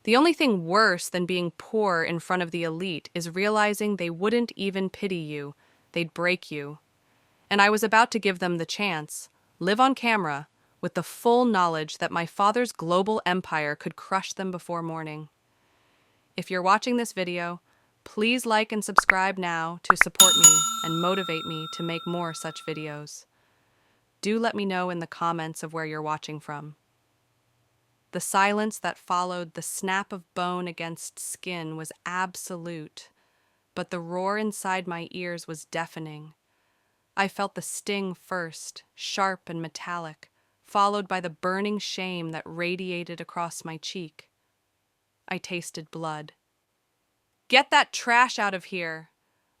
The only thing worse than being poor in front of the elite is realizing they wouldn't even pity you, they'd break you. And I was about to give them the chance, live on camera, with the full knowledge that my father's global empire could crush them before morning. If you're watching this video, please like and subscribe now to support me and motivate me to make more such videos. Do let me know in the comments of where you're watching from. The silence that followed the snap of bone against skin was absolute, but the roar inside my ears was deafening. I felt the sting first, sharp and metallic, followed by the burning shame that radiated across my cheek. I tasted blood. "Get that trash out of here!"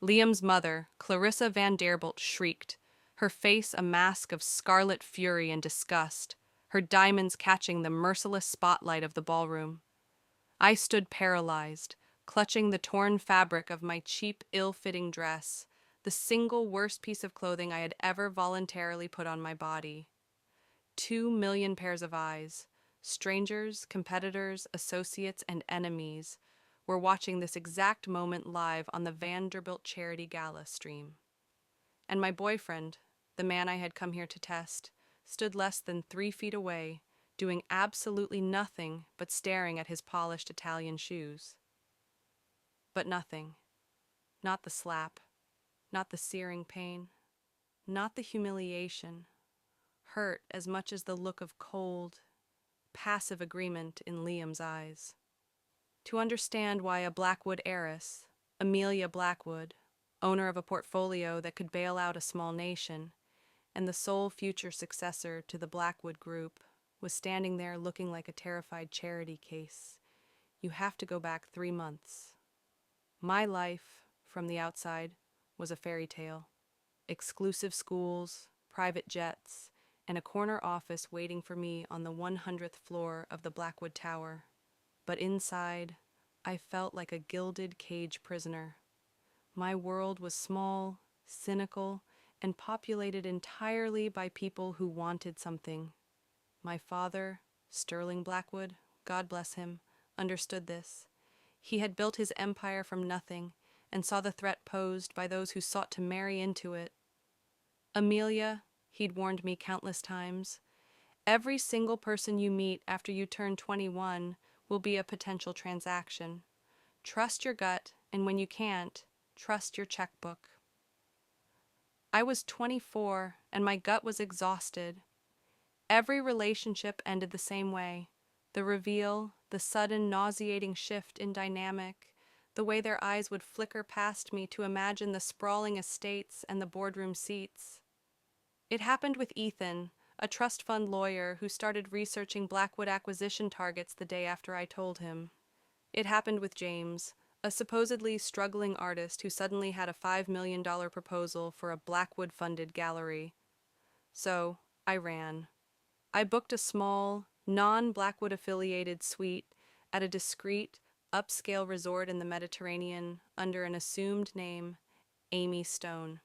Liam's mother, Clarissa Van Derbilt, shrieked, her face a mask of scarlet fury and disgust, her diamonds catching the merciless spotlight of the ballroom. I stood paralyzed, clutching the torn fabric of my cheap, ill-fitting dress, the single worst piece of clothing I had ever voluntarily put on my body. 2 million pairs of eyes, strangers, competitors, associates, and enemies, were watching this exact moment live on the Vanderbilt Charity Gala stream. And my boyfriend, the man I had come here to test, stood less than 3 feet away, doing absolutely nothing but staring at his polished Italian shoes. But nothing. Not the slap. Not the searing pain. Not the humiliation. Hurt as much as the look of cold, passive agreement in Liam's eyes. To understand why a Blackwood heiress, Amelia Blackwood, owner of a portfolio that could bail out a small nation, and the sole future successor to the Blackwood Group, was standing there looking like a terrified charity case, you have to go back 3 months. My life, from the outside, was a fairy tale. Exclusive schools, private jets, and a corner office waiting for me on the 100th floor of the Blackwood Tower. But inside, I felt like a gilded cage prisoner. My world was small, cynical, and populated entirely by people who wanted something. My father, Sterling Blackwood, God bless him, understood this. He had built his empire from nothing and saw the threat posed by those who sought to marry into it. "Amelia," he'd warned me countless times, "every single person you meet after you turn 21 will be a potential transaction. Trust your gut, and when you can't, trust your checkbook." I was 24, and my gut was exhausted. Every relationship ended the same way. The reveal, the sudden nauseating shift in dynamic, the way their eyes would flicker past me to imagine the sprawling estates and the boardroom seats. It happened with Ethan, a trust fund lawyer who started researching Blackwood acquisition targets the day after I told him. It happened with James, a supposedly struggling artist who suddenly had a $5 million proposal for a Blackwood-funded gallery. So, I ran. I booked a small, non-Blackwood-affiliated suite at a discreet, upscale resort in the Mediterranean under an assumed name, Amy Stone.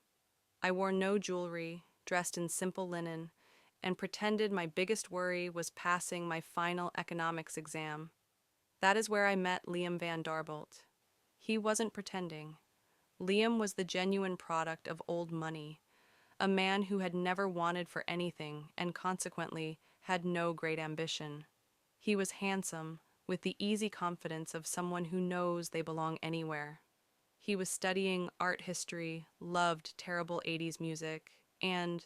I wore no jewelry, dressed in simple linen, and pretended my biggest worry was passing my final economics exam. That is where I met Liam Van Derbilt. He wasn't pretending. Liam was the genuine product of old money, a man who had never wanted for anything and consequently had no great ambition. He was handsome, with the easy confidence of someone who knows they belong anywhere. He was studying art history, loved terrible 80s music, and,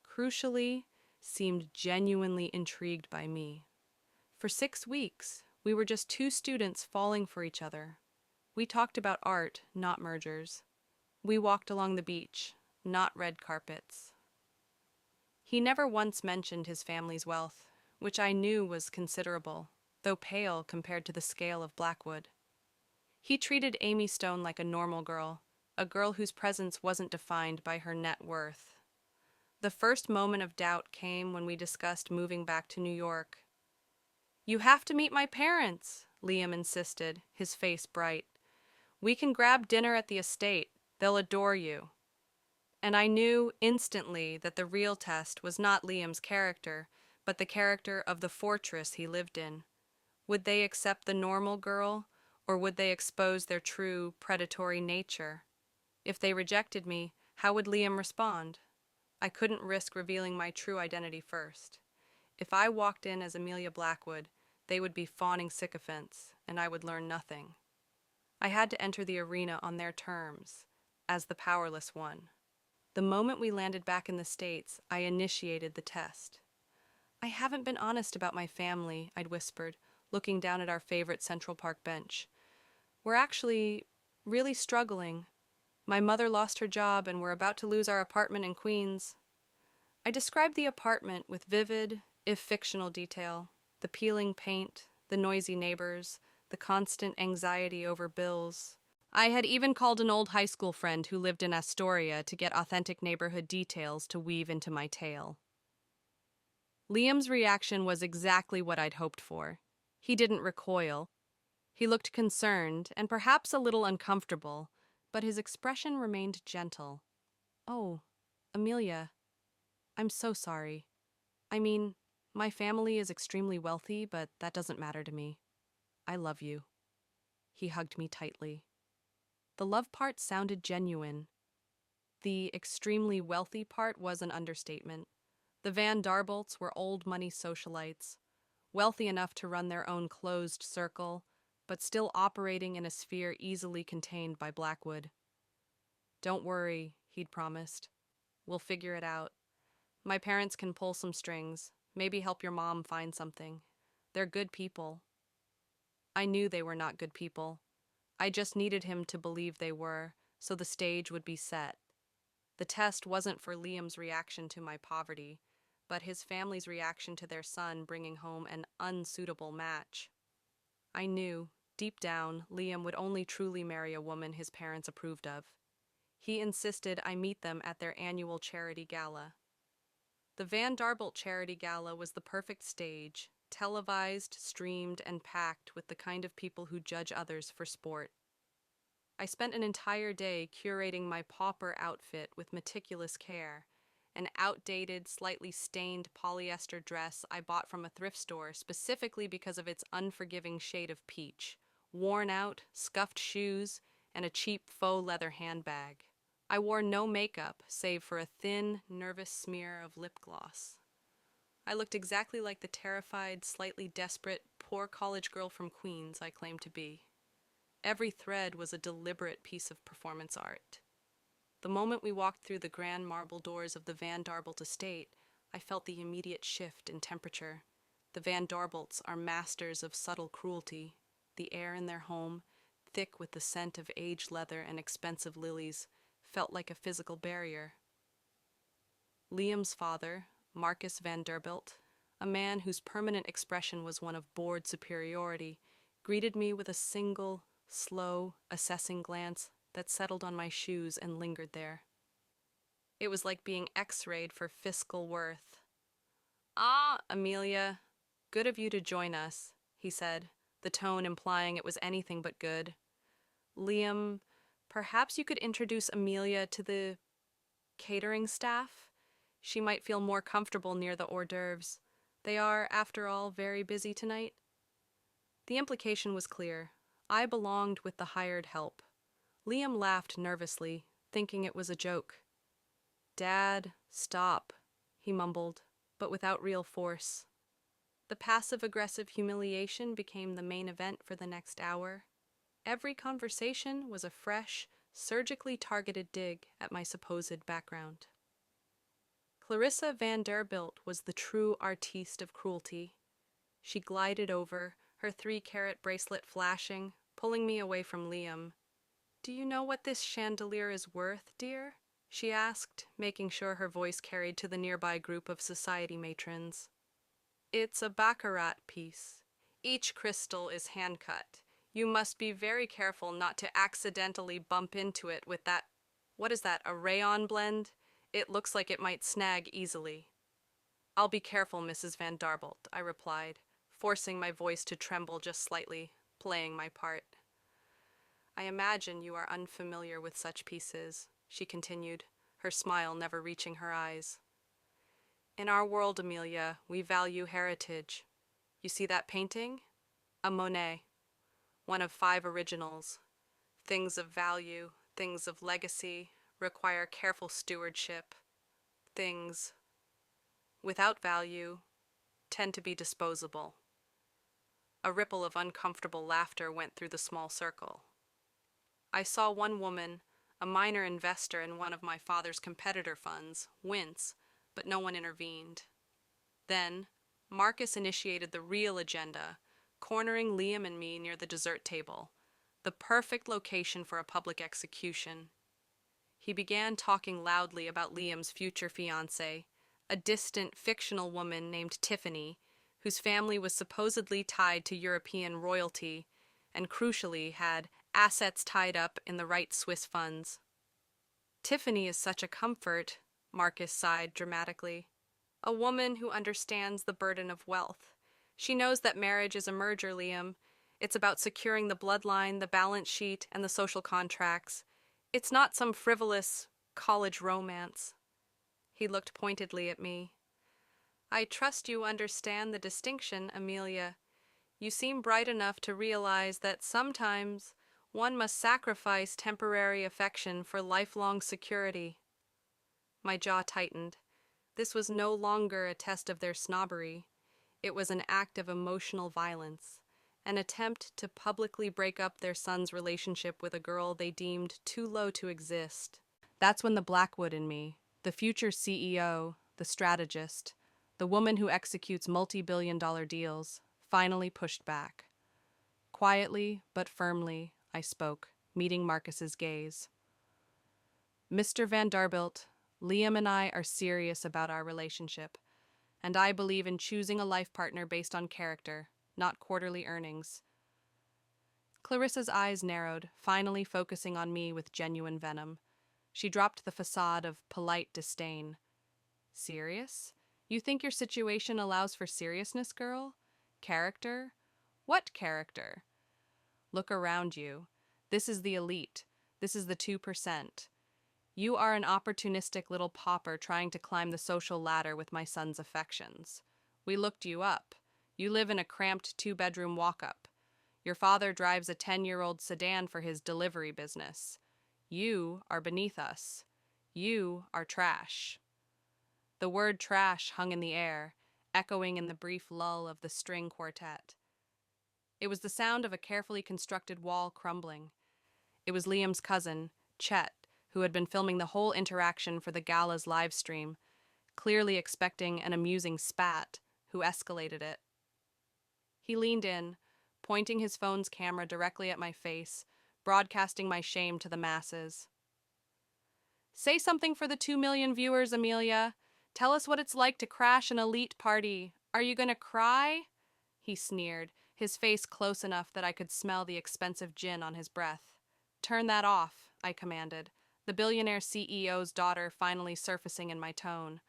crucially, seemed genuinely intrigued by me. For 6 weeks, we were just 2 students falling for each other. We talked about art, not mergers. We walked along the beach, not red carpets. He never once mentioned his family's wealth, which I knew was considerable, though pale compared to the scale of Blackwood. He treated Amy Stone like a normal girl, a girl whose presence wasn't defined by her net worth. The first moment of doubt came when we discussed moving back to New York. "You have to meet my parents," Liam insisted, his face bright. "We can grab dinner at the estate. They'll adore you." And I knew instantly that the real test was not Liam's character, but the character of the fortress he lived in. Would they accept the normal girl, or would they expose their true, predatory nature? If they rejected me, how would Liam respond? I couldn't risk revealing my true identity first. If I walked in as Amelia Blackwood, they would be fawning sycophants, and I would learn nothing. I had to enter the arena on their terms, as the powerless one. The moment we landed back in the States, I initiated the test. "I haven't been honest about my family," I'd whispered, looking down at our favorite Central Park bench. "We're actually really struggling. My mother lost her job, and we're about to lose our apartment in Queens." I described the apartment with vivid, if fictional detail: the peeling paint, the noisy neighbors, the constant anxiety over bills. I had even called an old high school friend who lived in Astoria to get authentic neighborhood details to weave into my tale. Liam's reaction was exactly what I'd hoped for. He didn't recoil. He looked concerned and perhaps a little uncomfortable, but his expression remained gentle. "Oh, Amelia, I'm so sorry. I mean, my family is extremely wealthy, but that doesn't matter to me. I love you." He hugged me tightly. The love part sounded genuine. The extremely wealthy part was an understatement. The Van Derbilts were old money socialites, wealthy enough to run their own closed circle, but still operating in a sphere easily contained by Blackwood. "Don't worry," he'd promised. "We'll figure it out. My parents can pull some strings, maybe help your mom find something. They're good people." I knew they were not good people. I just needed him to believe they were, so the stage would be set. The test wasn't for Liam's reaction to my poverty, but his family's reaction to their son bringing home an unsuitable match. I knew, deep down, Liam would only truly marry a woman his parents approved of. He insisted I meet them at their annual charity gala. The Van Derbilt charity gala was the perfect stage, televised, streamed, and packed with the kind of people who judge others for sport. I spent an entire day curating my pauper outfit with meticulous care, an outdated, slightly stained polyester dress I bought from a thrift store specifically because of its unforgiving shade of peach, worn out, scuffed shoes, and a cheap faux leather handbag. I wore no makeup save for a thin, nervous smear of lip gloss. I looked exactly like the terrified, slightly desperate, poor college girl from Queens I claimed to be. Every thread was a deliberate piece of performance art. The moment we walked through the grand marble doors of the Van Derbilt estate, I felt the immediate shift in temperature. The Van Derbilts are masters of subtle cruelty. The air in their home, thick with the scent of aged leather and expensive lilies, felt like a physical barrier. Liam's father, Marcus Van Derbilt, a man whose permanent expression was one of bored superiority, greeted me with a single, slow, assessing glance that settled on my shoes and lingered there. It was like being X-rayed for fiscal worth. "Ah, Amelia, good of you to join us," he said, the tone implying it was anything but good. "Liam, perhaps you could introduce Amelia to the catering staff? She might feel more comfortable near the hors d'oeuvres. They are, after all, very busy tonight." The implication was clear. I belonged with the hired help. Liam laughed nervously, thinking it was a joke. "Dad, stop," he mumbled, but without real force. The passive-aggressive humiliation became the main event for the next hour. Every conversation was a fresh, surgically targeted dig at my supposed background. Clarissa Van Derbilt was the true artiste of cruelty. She glided over, her 3-carat bracelet flashing, pulling me away from Liam. "Do you know what this chandelier is worth, dear?" she asked, making sure her voice carried to the nearby group of society matrons. "It's a baccarat piece. Each crystal is hand-cut. You must be very careful not to accidentally bump into it with that— what is that, a rayon blend? It looks like it might snag easily." "I'll be careful, Mrs. Van Derbilt," I replied, forcing my voice to tremble just slightly, playing my part. "I imagine you are unfamiliar with such pieces," she continued, her smile never reaching her eyes. "In our world, Amelia, we value heritage. You see that painting? A Monet, one of 5 originals. Things of value, things of legacy, require careful stewardship. Things without value tend to be disposable. A ripple of uncomfortable laughter went through the small circle. I saw one woman, a minor investor in one of my father's competitor funds, wince, but no one intervened. Then, Marcus initiated the real agenda, cornering Liam and me near the dessert table, the perfect location for a public execution. He began talking loudly about Liam's future fiancée, a distant, fictional woman named Tiffany, whose family was supposedly tied to European royalty and, crucially, had assets tied up in the right Swiss funds. Tiffany is such a comfort, Marcus sighed dramatically. A woman who understands the burden of wealth. She knows that marriage is a merger, Liam. It's about securing the bloodline, the balance sheet, and the social contracts. It's not some frivolous college romance. He looked pointedly at me. I trust you understand the distinction, Amelia. You seem bright enough to realize that sometimes one must sacrifice temporary affection for lifelong security. My jaw tightened. This was no longer a test of their snobbery. It was an act of emotional violence, an attempt to publicly break up their son's relationship with a girl they deemed too low to exist. That's when the Blackwood in me, the future CEO, the strategist, the woman who executes multi-billion-dollar deals, finally pushed back. Quietly but firmly, I spoke, meeting Marcus's gaze. Mr. Van Derbilt, Liam and I are serious about our relationship, and I believe in choosing a life partner based on character, not quarterly earnings. Clarissa's eyes narrowed, finally focusing on me with genuine venom. She dropped the facade of polite disdain. Serious? You think your situation allows for seriousness, girl? Character? What character? Look around you. This is the elite. This is the 2%. You are an opportunistic little pauper trying to climb the social ladder with my son's affections. We looked you up. You live in a cramped 2-bedroom walk-up. Your father drives a 10-year-old sedan for his delivery business. You are beneath us. You are trash. The word trash hung in the air, echoing in the brief lull of the string quartet. It was the sound of a carefully constructed wall crumbling. It was Liam's cousin, Chet, who had been filming the whole interaction for the gala's live stream, clearly expecting an amusing spat, who escalated it. He leaned in, pointing his phone's camera directly at my face, broadcasting my shame to the masses. Say something for the 2 million viewers, Amelia. Tell us what it's like to crash an elite party. Are you gonna cry? He sneered, his face close enough that I could smell the expensive gin on his breath. Turn that off, I commanded, the billionaire CEO's daughter finally surfacing in my tone.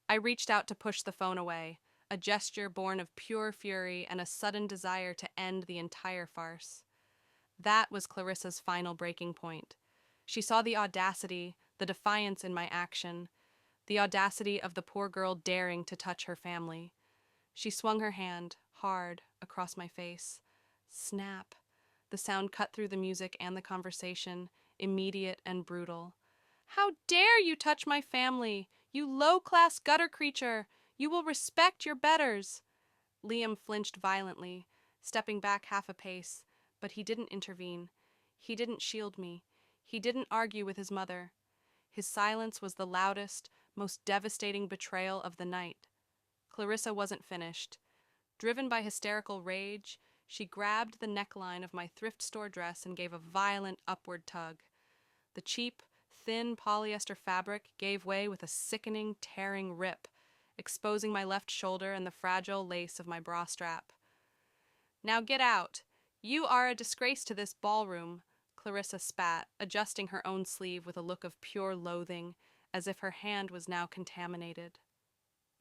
I reached out to push the phone away, a gesture born of pure fury and a sudden desire to end the entire farce. That was Clarissa's final breaking point. She saw the audacity, the defiance in my action, the audacity of the poor girl daring to touch her family. She swung her hand, hard, across my face. Snap. The sound cut through the music and the conversation, immediate and brutal. How dare you touch my family, you low-class gutter creature! You will respect your betters! Liam flinched violently, stepping back half a pace, but he didn't intervene. He didn't shield me. He didn't argue with his mother. His silence was the loudest, most devastating betrayal of the night. Clarissa wasn't finished. Driven by hysterical rage, she grabbed the neckline of my thrift store dress and gave a violent upward tug. The cheap, thin polyester fabric gave way with a sickening, tearing rip, exposing my left shoulder and the fragile lace of my bra strap. Now get out. You are a disgrace to this ballroom, Clarissa spat, adjusting her own sleeve with a look of pure loathing, as if her hand was now contaminated.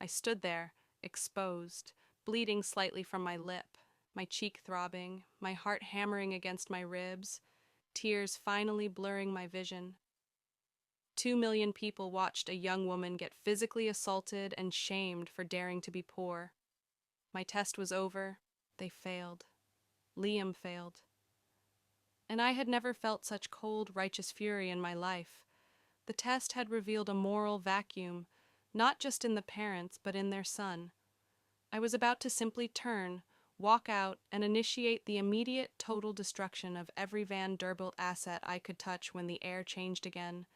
I stood there, exposed, bleeding slightly from my lip, my cheek throbbing, my heart hammering against my ribs, tears finally blurring my vision. 2 million people watched a young woman get physically assaulted and shamed for daring to be poor. My test was over. They failed. Liam failed. And I had never felt such cold, righteous fury in my life. The test had revealed a moral vacuum, not just in the parents, but in their son. I was about to simply turn, walk out, and initiate the immediate total destruction of every Van Derbilt asset I could touch when the air changed again.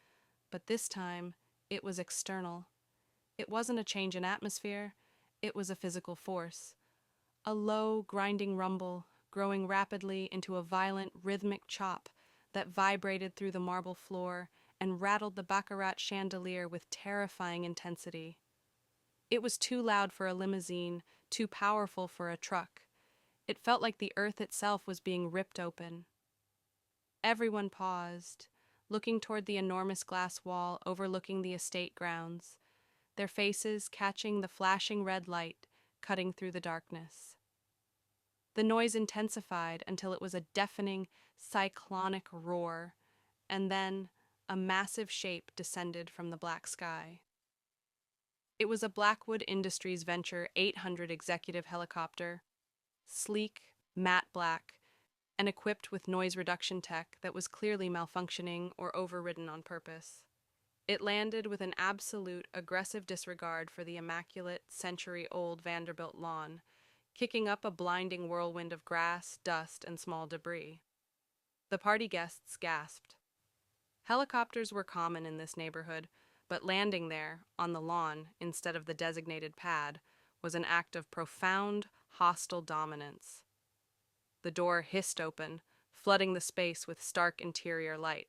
But this time, it was external. It wasn't a change in atmosphere, it was a physical force. A low, grinding rumble, growing rapidly into a violent, rhythmic chop that vibrated through the marble floor and rattled the baccarat chandelier with terrifying intensity. It was too loud for a limousine, too powerful for a truck. It felt like the earth itself was being ripped open. Everyone paused, looking toward the enormous glass wall overlooking the estate grounds, their faces catching the flashing red light cutting through the darkness. The noise intensified until it was a deafening, cyclonic roar, and then a massive shape descended from the black sky. It was a Blackwood Industries Venture 800 executive helicopter, sleek, matte black, and equipped with noise reduction tech that was clearly malfunctioning or overridden on purpose. It landed with an absolute, aggressive disregard for the immaculate, century-old Vanderbilt lawn, kicking up a blinding whirlwind of grass, dust, and small debris. The party guests gasped. Helicopters were common in this neighborhood, but landing there, on the lawn, instead of the designated pad, was an act of profound, hostile dominance. The door hissed open, flooding the space with stark interior light.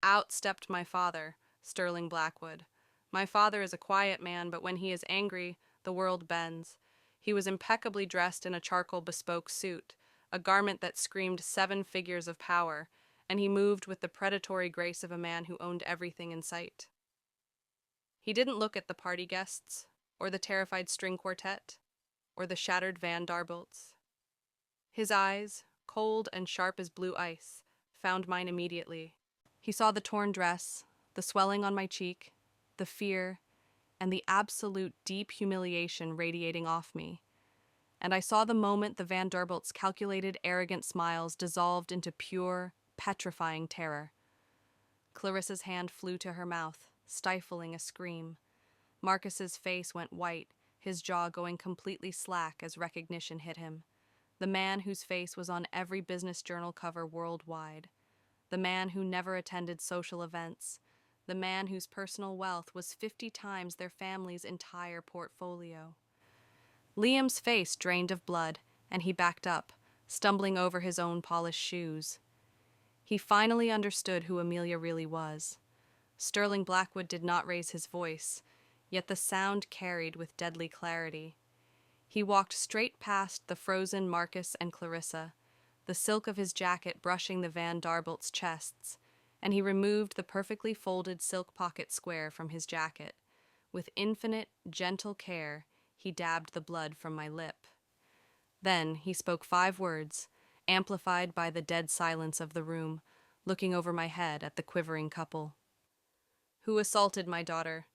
Out stepped my father, Sterling Blackwood. My father is a quiet man, but when he is angry, the world bends. He was impeccably dressed in a charcoal bespoke suit, a garment that screamed 7 figures of power, and he moved with the predatory grace of a man who owned everything in sight. He didn't look at the party guests, or the terrified string quartet, or the shattered Van Derbilts. His eyes, cold and sharp as blue ice, found mine immediately. He saw the torn dress, the swelling on my cheek, the fear, and the absolute deep humiliation radiating off me. And I saw the moment the Van Derbilts' calculated, arrogant smiles dissolved into pure, petrifying terror. Clarissa's hand flew to her mouth, stifling a scream. Marcus's face went white, his jaw going completely slack as recognition hit him. The man whose face was on every business journal cover worldwide. The man who never attended social events. The man whose personal wealth was 50 times their family's entire portfolio. Liam's face drained of blood, and he backed up, stumbling over his own polished shoes. He finally understood who Amelia really was. Sterling Blackwood did not raise his voice, yet the sound carried with deadly clarity. He walked straight past the frozen Marcus and Clarissa, the silk of his jacket brushing the Van Derbilts' chests, and he removed the perfectly folded silk pocket square from his jacket. With infinite, gentle care, he dabbed the blood from my lip. Then he spoke 5 words, amplified by the dead silence of the room, looking over my head at the quivering couple. "Who assaulted my daughter?"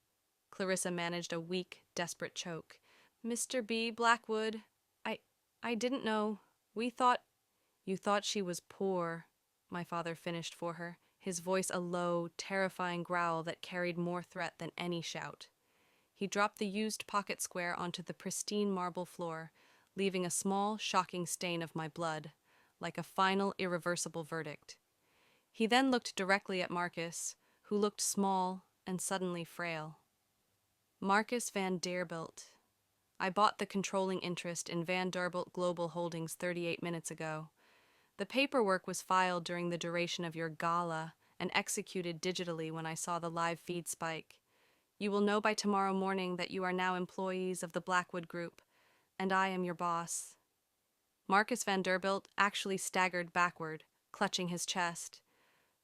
Clarissa managed a weak, desperate choke. "Mr. B. Blackwood. I didn't know. We thought—" "You thought she was poor," my father finished for her, his voice a low, terrifying growl that carried more threat than any shout. He dropped the used pocket square onto the pristine marble floor, leaving a small, shocking stain of my blood, like a final, irreversible verdict. He then looked directly at Marcus, who looked small and suddenly frail. "Marcus Van Derbilt. I bought the controlling interest in Van Derbilt Global Holdings 38 minutes ago. The paperwork was filed during the duration of your gala and executed digitally when I saw the live feed spike. You will know by tomorrow morning that you are now employees of the Blackwood Group, and I am your boss." Marcus Van Derbilt actually staggered backward, clutching his chest.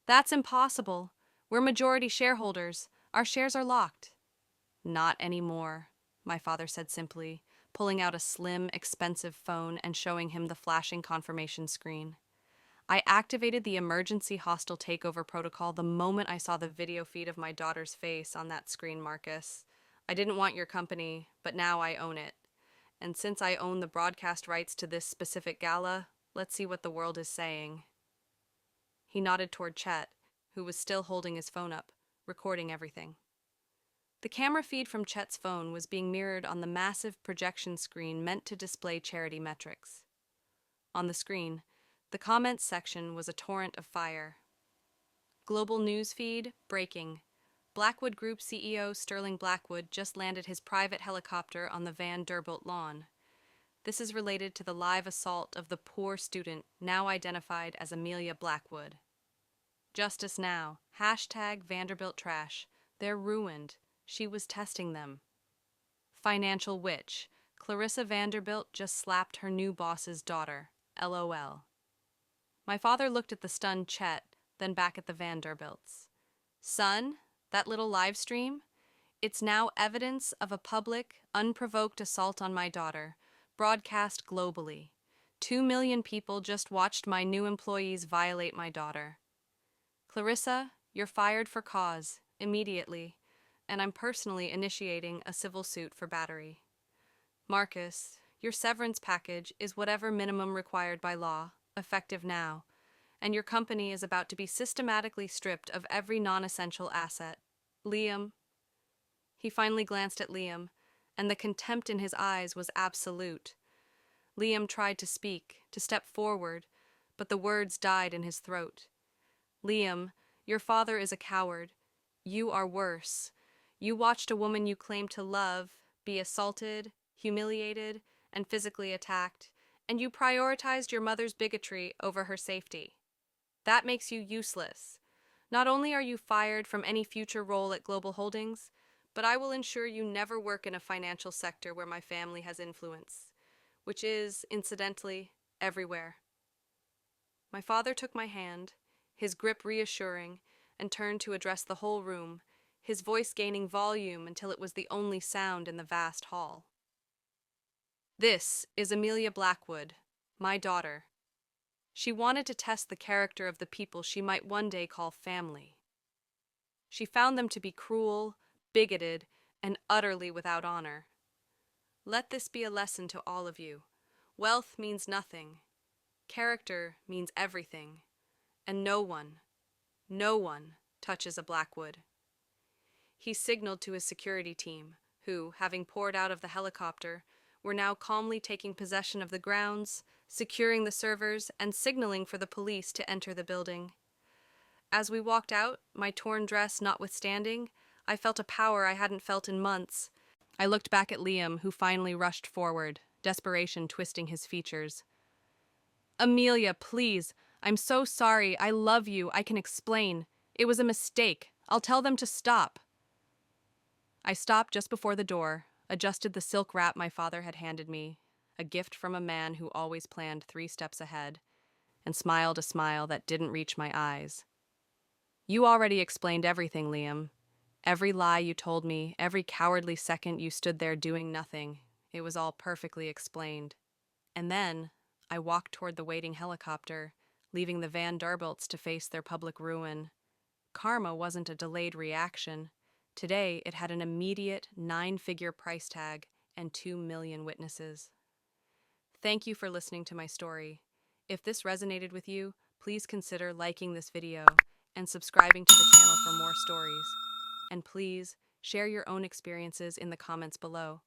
"That's impossible. We're majority shareholders. Our shares are locked." "Not anymore," my father said simply, pulling out a slim, expensive phone and showing him the flashing confirmation screen. "I activated the emergency hostile takeover protocol the moment I saw the video feed of my daughter's face on that screen, Marcus. I didn't want your company, but now I own it. And since I own the broadcast rights to this specific gala, Let's see what the world is saying. He nodded toward Chet, who was still holding his phone up, recording everything. The camera feed from Chet's phone was being mirrored on the massive projection screen meant to display charity metrics. On the screen, the comments section was a torrent of fire. Global news feed, breaking. Blackwood Group CEO Sterling Blackwood just landed his private helicopter on the Van Derbilt lawn. This is related to the live assault of the poor student now identified as Amelia Blackwood. Justice now. Hashtag Vanderbilt trash. They're ruined. She was testing them. Financial witch. Clarissa Vanderbilt just slapped her new boss's daughter. LOL. My father looked at the stunned Chet, then back at the Vanderbilts. Son, that little live stream? It's now evidence of a public, unprovoked assault on my daughter, broadcast globally. 2 million people just watched my new employees violate my daughter. Clarissa, you're fired for cause, immediately, and I'm personally initiating a civil suit for battery. Marcus, your severance package is whatever minimum required by law, effective now, and your company is about to be systematically stripped of every non-essential asset. Liam. He finally glanced at Liam, and the contempt in his eyes was absolute. Liam tried to speak, to step forward, but the words died in his throat. Liam, your father is a coward. You are worse. You watched a woman you claimed to love be assaulted, humiliated, and physically attacked, and you prioritized your mother's bigotry over her safety. That makes you useless. Not only are you fired from any future role at Global Holdings, but I will ensure you never work in a financial sector where my family has influence, which is, incidentally, everywhere. My father took my hand, his grip reassuring, and turned to address the whole room, his voice gaining volume until it was the only sound in the vast hall. This is Amelia Blackwood, my daughter. She wanted to test the character of the people she might one day call family. She found them to be cruel, bigoted, and utterly without honor. Let this be a lesson to all of you. Wealth means nothing. Character means everything. And no one touches a Blackwood. He signaled to his security team, who, having poured out of the helicopter, were now calmly taking possession of the grounds, securing the servers, and signaling for the police to enter the building. As we walked out, my torn dress notwithstanding, I felt a power I hadn't felt in months. I looked back at Liam, who finally rushed forward, desperation twisting his features. Amelia, please. I'm so sorry. I love you. I can explain. It was a mistake. I'll tell them to stop. I stopped just before the door, adjusted the silk wrap my father had handed me, a gift from a man who always planned 3 steps ahead, and smiled a smile that didn't reach my eyes. You already explained everything, Liam. Every lie you told me, every cowardly second you stood there doing nothing, it was all perfectly explained. And then I walked toward the waiting helicopter, leaving the Van Derbilts to face their public ruin. Karma wasn't a delayed reaction. Today, it had an immediate 9-figure price tag and 2 million witnesses. Thank you for listening to my story. If this resonated with you, please consider liking this video and subscribing to the channel for more stories. And please, share your own experiences in the comments below.